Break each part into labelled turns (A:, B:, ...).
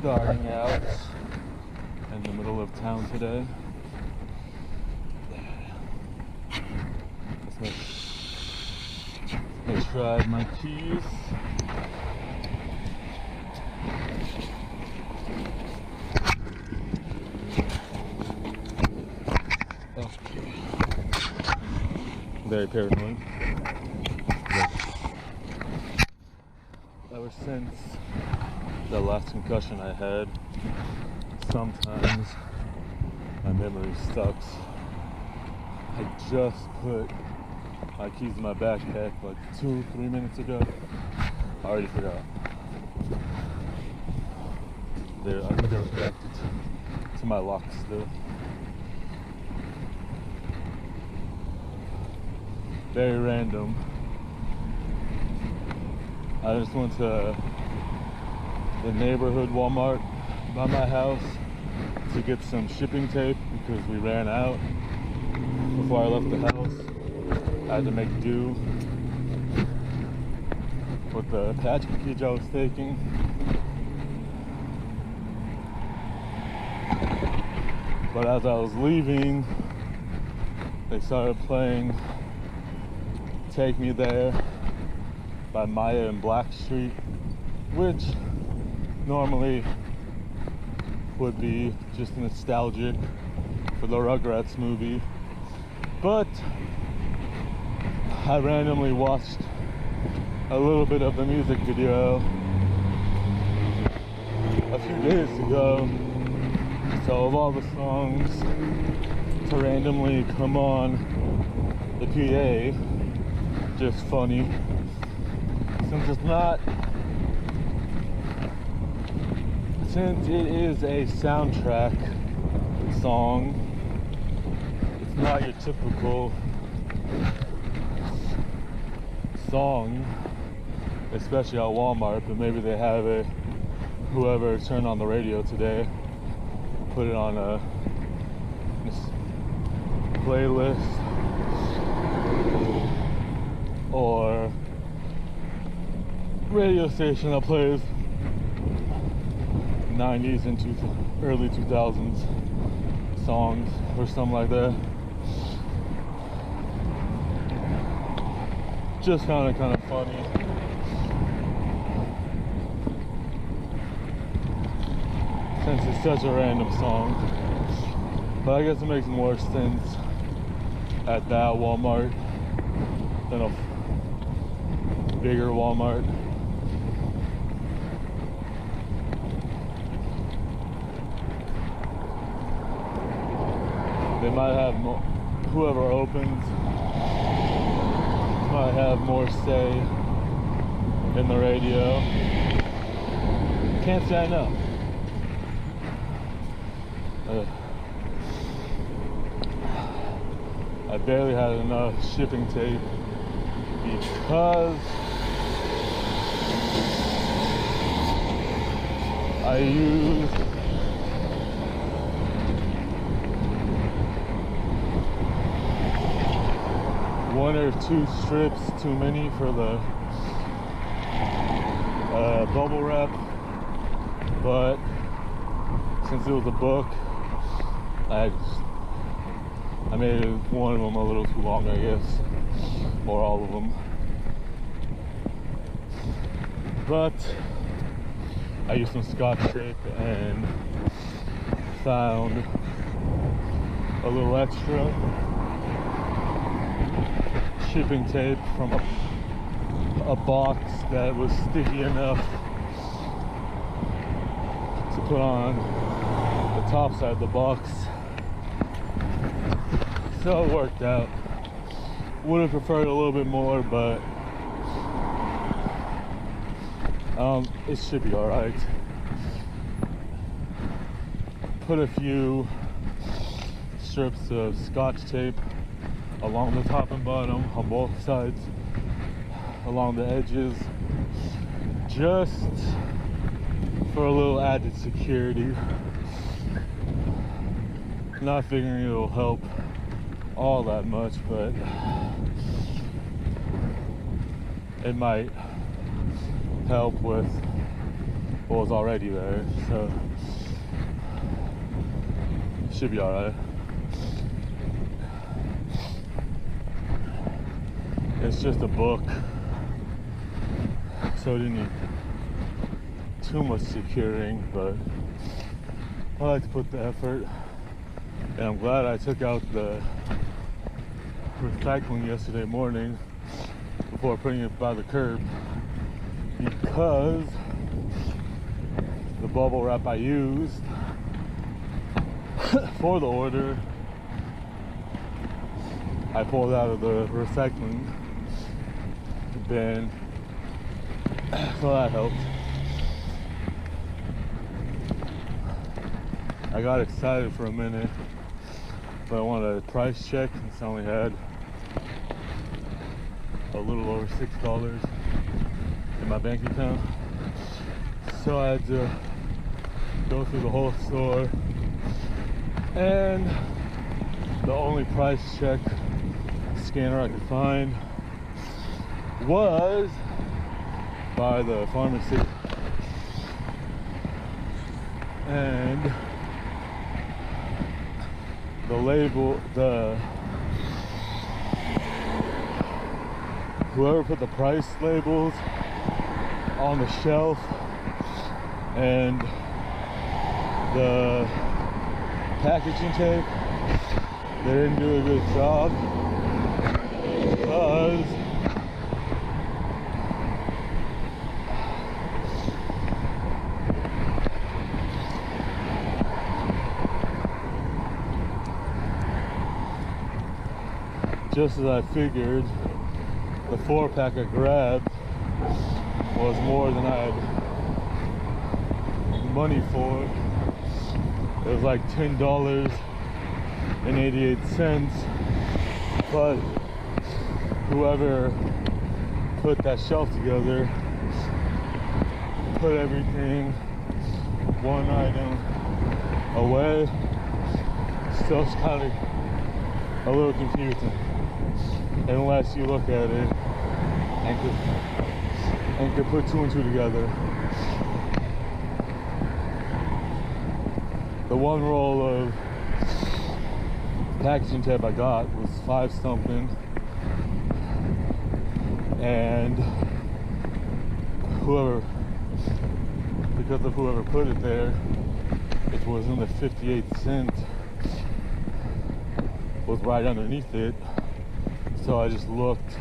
A: starting out in the middle of town today. Let's try my keys. Okay. Very paranoid. Ever since the last concussion I had, sometimes my memory sucks. I just put my keys in my backpack like 2-3 minutes ago. I already forgot. I think they're connected to my lock still. Very random. I just went to the neighborhood Walmart by my house to get some shipping tape because we ran out before I left the house. I had to make do with the package I was taking. But as I was leaving, they started playing Take Me There by Maya and Blackstreet, which normally would be just nostalgic for the Rugrats movie, but I randomly watched a little bit of the music video a few days ago. So of all the songs to randomly come on the PA, just funny, since it is a soundtrack song, it's not your typical song, especially at Walmart, but maybe they have it, whoever turned on the radio today, put it on a playlist or radio station that plays 90s and early 2000s songs or something like that. Just kind of funny. Since it's such a random song. But I guess it makes more sense at that Walmart than a bigger Walmart. They might have more, whoever opens might have more say in the radio. Can't say I know. I barely had enough shipping tape because I used one or two strips too many for the bubble wrap, but since it was a book, I made one of them a little too long, I guess, or all of them. But I used some Scotch tape and found a little extra shipping tape from a box that was sticky enough to put on the top side of the box. So it worked out. Would have preferred a little bit more, but it should be alright. Put a few strips of Scotch tape along the top and bottom on both sides, along the edges, just for a little added security. Not figuring it'll help all that much, but it might help with was already there, so should be alright. It's just a book, so it didn't need too much securing, but I like to put the effort, and I'm glad I took out the recycling yesterday morning before putting it by the curb, because the bubble wrap I used for the order I pulled out of the recycling bin, so that helped. I got excited for a minute, but I wanted a price check since I only had a little over $6 in my bank account. So I had to go through the whole store, and the only price check scanner I could find was by the pharmacy, and the label, whoever put the price labels on the shelf and the packaging tape, they didn't do a good job, because just as I figured, the 4-pack I grabbed was more than I had money for. It was like $10.88, but whoever put that shelf together put everything one item away, so it's kind of a little confusing unless you look at it and could put 2 and 2 together. The one roll of packaging tape I got was 5 something, and because of whoever put it there, it was in the 58 cent, was right underneath it. So I just looked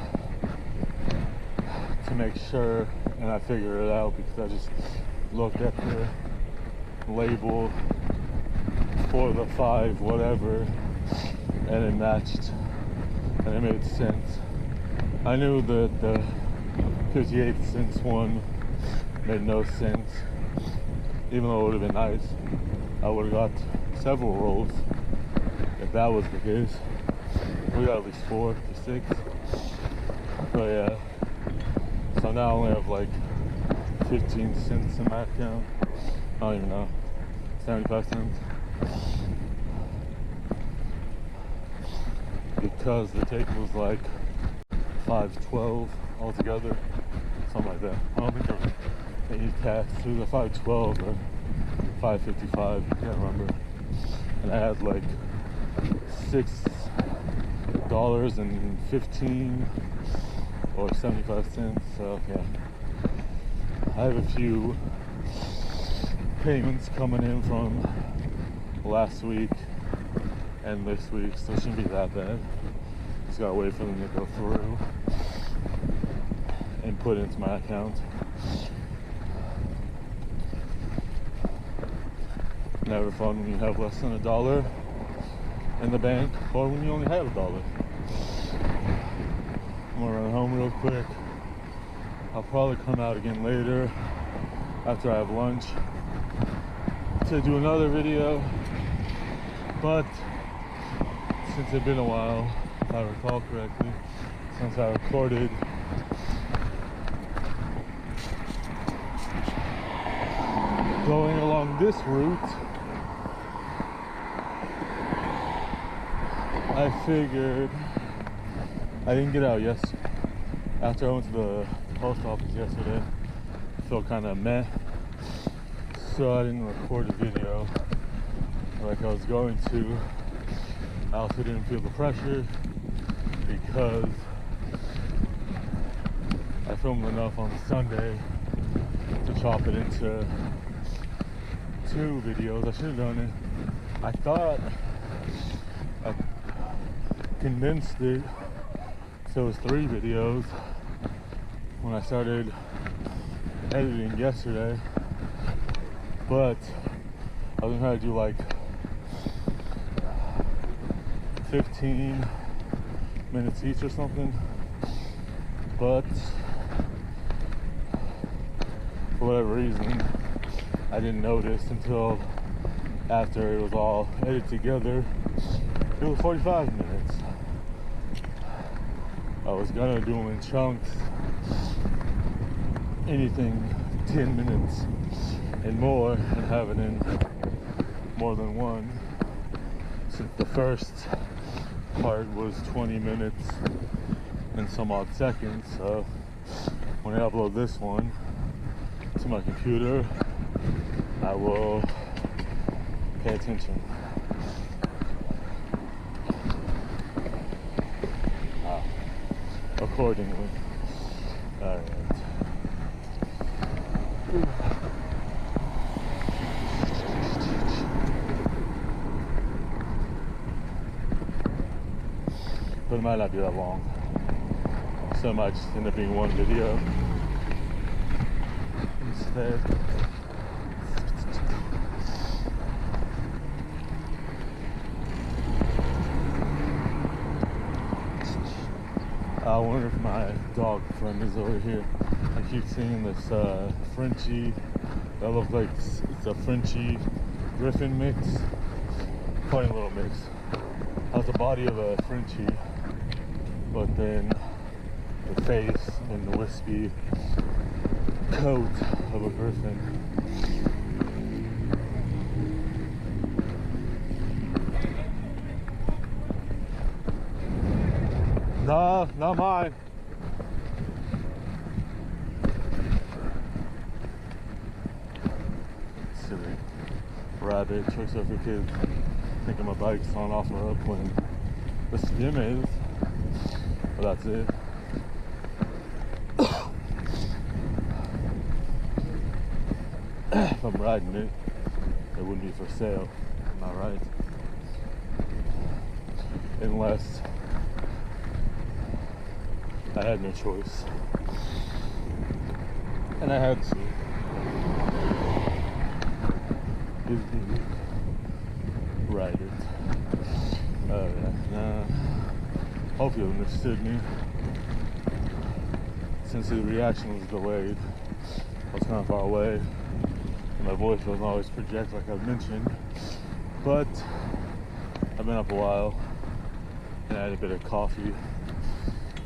A: to make sure, and I figured it out because I just looked at the label for the 5 whatever, and it matched, and it made sense. I knew that the 58 cents one made no sense, even though it would have been nice. I would have got several rolls if that was the case. We got at least 4 to 6. But yeah, so now I only have like 15 cents in my account. I don't even know, 75 cents. Because the tape was like $5.12 altogether, something like that. I don't think they used tax through the $5.12 or $5.55, I can't remember. And I had like $6.15 or 75 cents. So yeah, I have a few payments coming in from last week and this week, so it shouldn't be that bad. Just gotta wait for them to go through and put into my account. Never fun when you have less than $1 in the bank, or when you only have $1. I'm gonna run home real quick. I'll probably come out again later after I have lunch to do another video, but since it's been a while, if I recall correctly, since I recorded going along this route, I figured I didn't get out yesterday. After I went to the post office yesterday, I felt kind of meh. so I didn't record a video like I was going to. I also didn't feel the pressure because I filmed enough on Sunday to chop it into 2 videos. I should have done it. I thought I condensed it so it was 3 videos when I started editing yesterday, but I was gonna try to do like 15 minutes each or something, but for whatever reason I didn't notice until after it was all edited together. It was 45 minutes. I was gonna do them in chunks, anything 10 minutes and more, and have it in more than one, since the first part was 20 minutes and some odd seconds. So when I upload this one to my computer, I will pay attention accordingly. Alright. But it might not be that long, so it might just end up being one video instead. I wonder if my dog friend is over here. I keep seeing this Frenchie that looks like it's a Frenchie Griffin mix. Funny little mix. Has the body of a Frenchie, but then the face and the wispy coat of a griffin. Nah, not mine. Silly rabbit. Tricks over kids thinking my bike's on off or up when the skim is. Well, that's it. If I'm riding it, it wouldn't be for sale. Am I right? Unless I had no choice, and I had to. Ride it. Yeah. Hope you understood me. Since the reaction was delayed, I was kind of far away, and my voice doesn't always project like I've mentioned. But I've been up a while, and I had a bit of coffee.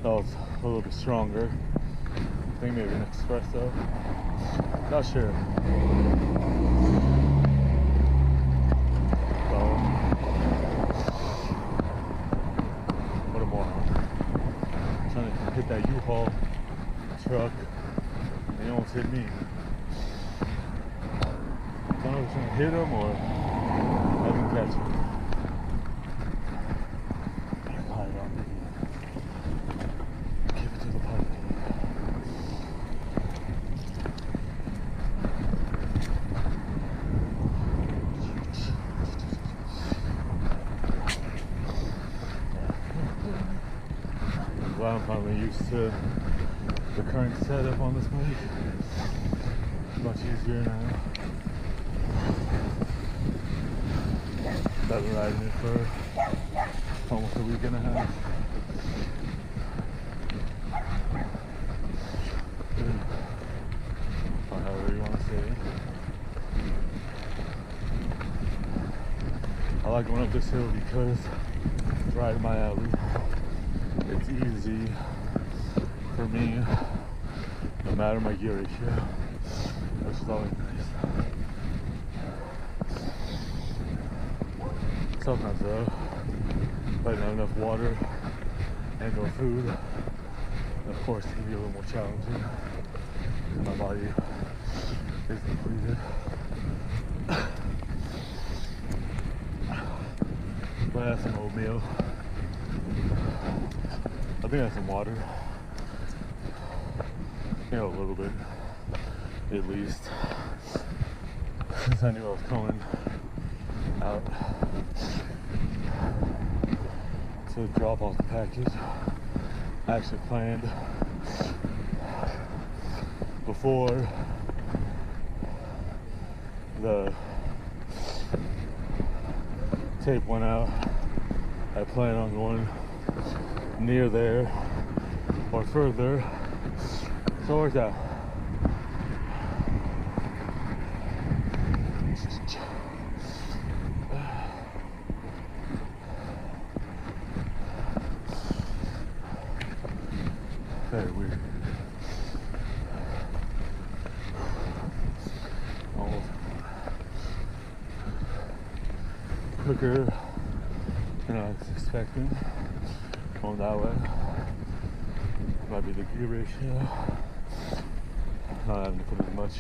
A: Felt a little bit stronger. I think maybe an espresso. Not sure. So, what a moron. Trying to hit that U-Haul truck, and he almost hit me. I don't know if I was trying to hit him or I didn't catch him. I'm finally used to the current setup on this bike. Much easier now. I've been riding it for almost a week and a half. Or however you want to say it. I like going up this hill because it's right in my alley. It's easy for me, no matter my gear ratio, which is always nice. Sometimes though, if I don't have enough water and or food, of course it can be a little more challenging because my body is depleted. had some oatmeal. I think I had some water. You know, a little bit, at least. Since I knew I was coming out to drop off the package, I actually planned before the tape went out. I planned on going near there or further, so it worked out. Very weird. Almost quicker than I was expecting. Going that way. Might be the gear ratio. Not having to put as much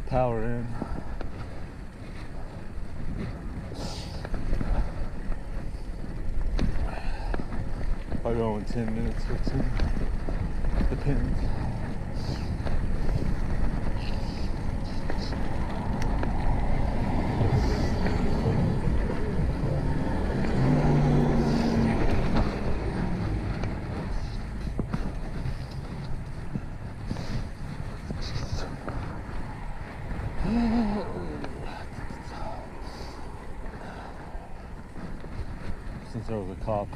A: power in. I'll go in 10 minutes, 15. Depends. Since there was a cop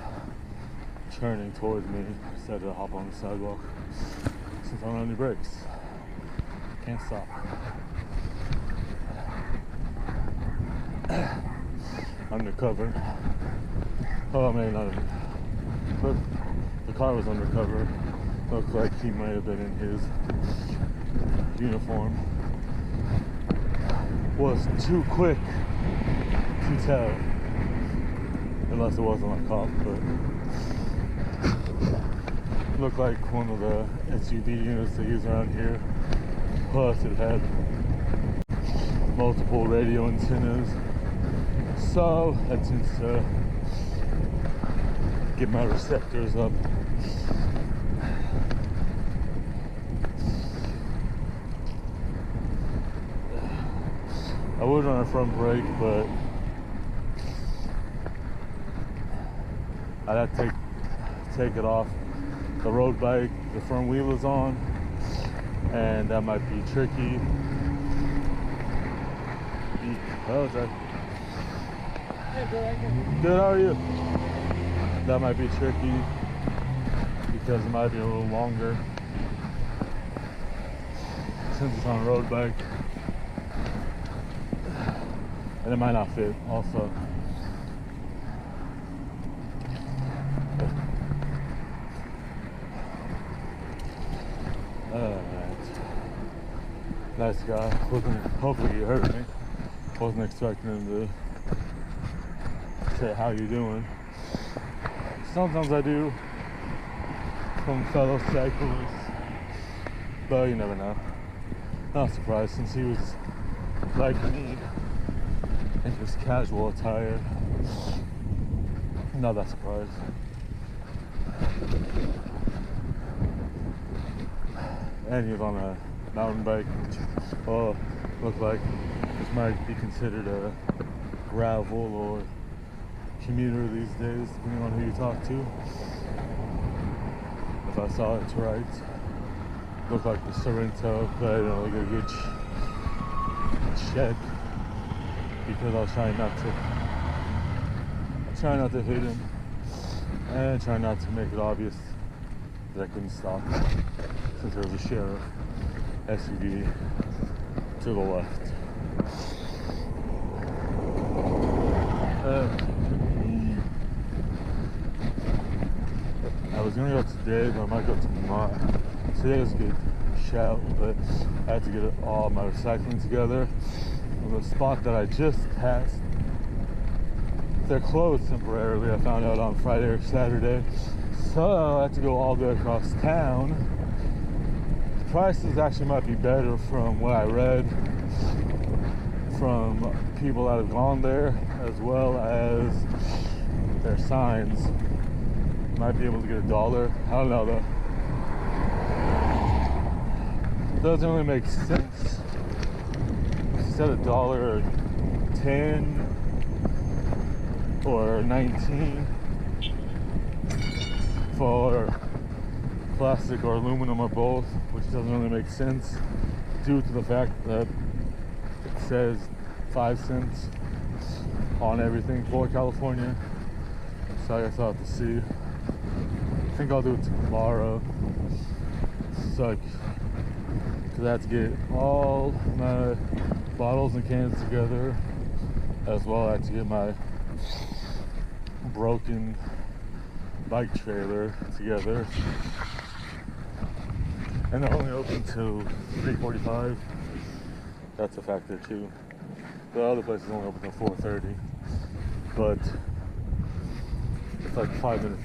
A: turning towards me, I decided to hop on the sidewalk. Since I don't have any brakes, can't stop. Undercover. Oh man, not even. Look, the car was undercover. Looked like he might have been in his uniform. Was too quick to tell, unless it wasn't a cop, but looked like one of the SUV units they use around here. Plus it had multiple radio antennas, so that tends to get my receptors up. I would run a front brake, but I'd have to take it off the road bike. The front wheel is on, and that might be tricky because good, how are you? That might be tricky because it might be a little longer since it's on a road bike, and it might not fit also. Nice guy. Hopefully he heard me. Wasn't expecting him to say how you doing. Sometimes I do from fellow cyclists, but you never know. Not surprised since he was like me in just casual attire. Not that surprised. And he was on a mountain bike, which looked like this might be considered a gravel or commuter these days, depending on who you talk to. If I saw it right, looked like the Sorrento, but I didn't really get a good check because I was trying not to hit him and trying not to make it obvious that I couldn't stop since there was a sheriff SUV to the left. I was gonna go today, but I might go tomorrow. Today was a good shout, but I had to get all my recycling together. From the spot that I just passed, they're closed temporarily. I found out on Friday or Saturday, so I had to go all the way across town. The prices actually might be better from what I read from people that have gone there, as well as their signs. Might be able to get $1. I don't know though. Doesn't really make sense. Instead of $1 or 10 or 19 for plastic or aluminum or both, which doesn't really make sense due to the fact that it says 5 cents on everything for California. So I guess I'll have to see. I think I'll do it tomorrow. So because I have to get all my bottles and cans together, as well as I have to get my broken bike trailer together. And they're only open till 3:45. That's a factor too. The other place is only open till 4:30. But it's like 5 to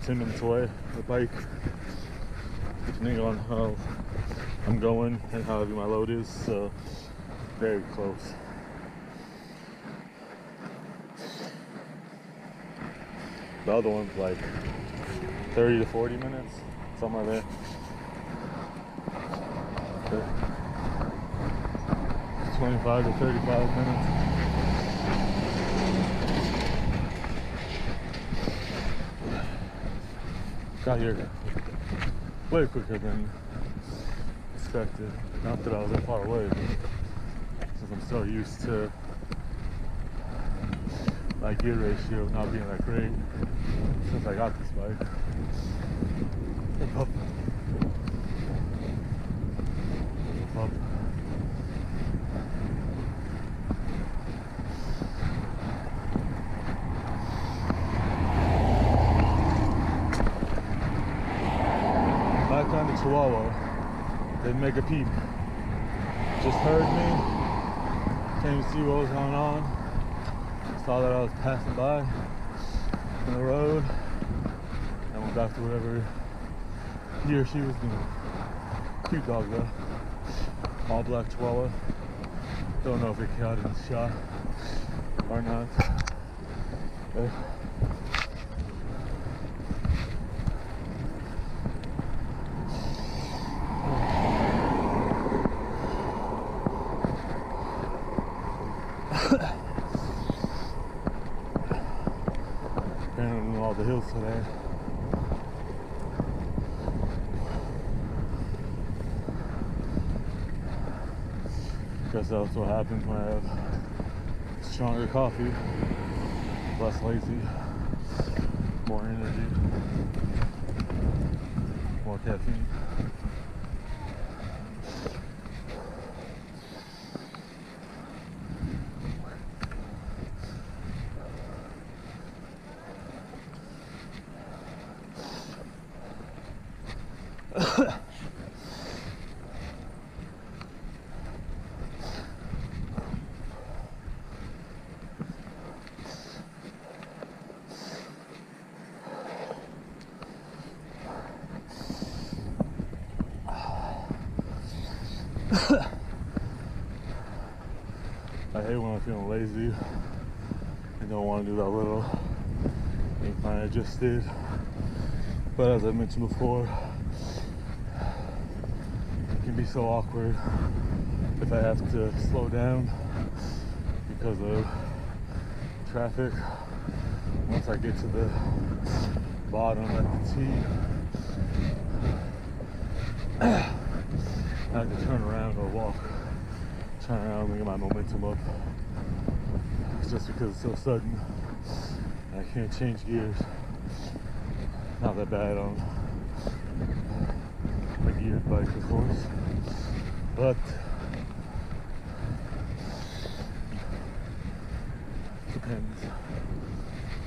A: 10 minutes away with the bike, depending on how I'm going and how heavy my load is. So very close. The other one's like 30 to 40 minutes, somewhere there. 25 to 35 minutes. Got here way quicker than expected. Not that I was that far away, since I'm so used to my gear ratio not being that great since I got this bike. Hey, pup. Pup. Back on the Chihuahua, didn't make a peep. Just heard me, came to see what was going on. Saw that I was passing by on the road and went back to whatever he or she was doing. Cute dog though. All black Chihuahua. Don't know if it got in the shot or not. But apparently all the hills today. Guess that's what happens when I have stronger coffee, less lazy, more energy, more caffeine. I hate when I'm feeling lazy and don't want to do that little incline I just did. But as I mentioned before, it can be so awkward if I have to slow down because of traffic. Once I get to the bottom at the T, I have to turn around or walk. Turn around and get my momentum up. It's just because it's so sudden. I can't change gears. Not that bad on a geared bike, of course. But depends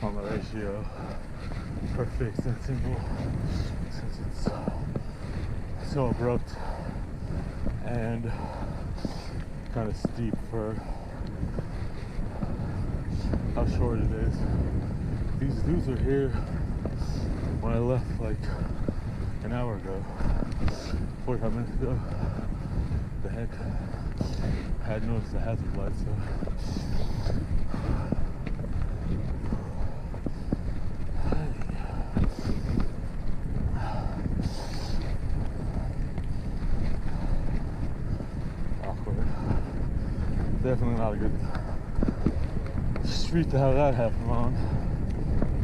A: on the ratio for fixed and single, since it's so abrupt and kind of steep for how short it is. These dudes were here when I left like an hour ago, 45 minutes ago. the heck? I had noticed the hazard light, so. Awkward. Definitely not a good street to have that happen on.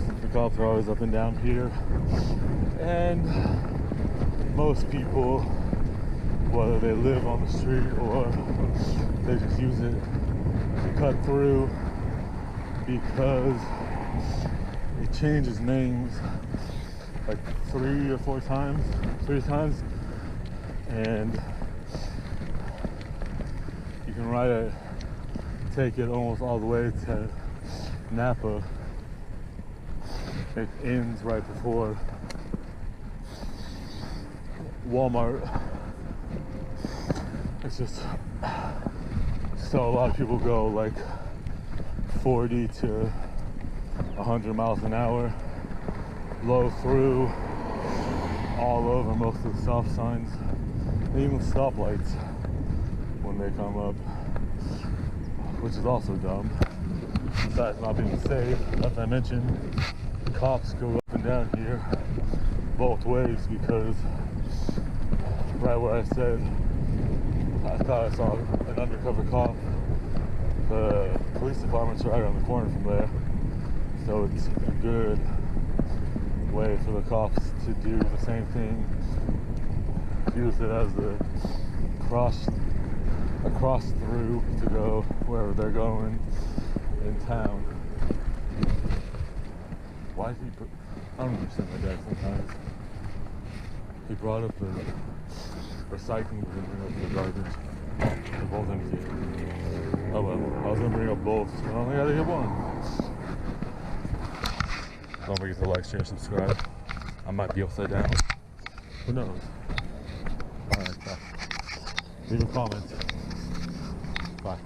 A: Since the cops are always up and down here. And most people, whether they live on the street or they just use it to cut through, because it changes names like 3 or 4 times, and you can ride it, take it almost all the way to Napa. It ends right before Walmart. It's just so a lot of people go like 40 to 100 miles an hour, blow through all over most of the stop signs, and even stoplights when they come up, which is also dumb. Besides not being safe, as I mentioned, cops go up and down here both ways, because right where I said I thought I saw an undercover cop, the police department's right around the corner from there, so it's a good way for the cops to do the same thing, use it as a cross through to go wherever they're going in town. Why is he? I don't understand my dad sometimes. He brought up the recycling, but didn't bring up the garbage. They're both empty. Oh well, I was gonna bring up both, so I only gotta get one. Don't forget to like, share, subscribe. I might be upside down. Who knows? Alright, bye. Leave a comment. Bye.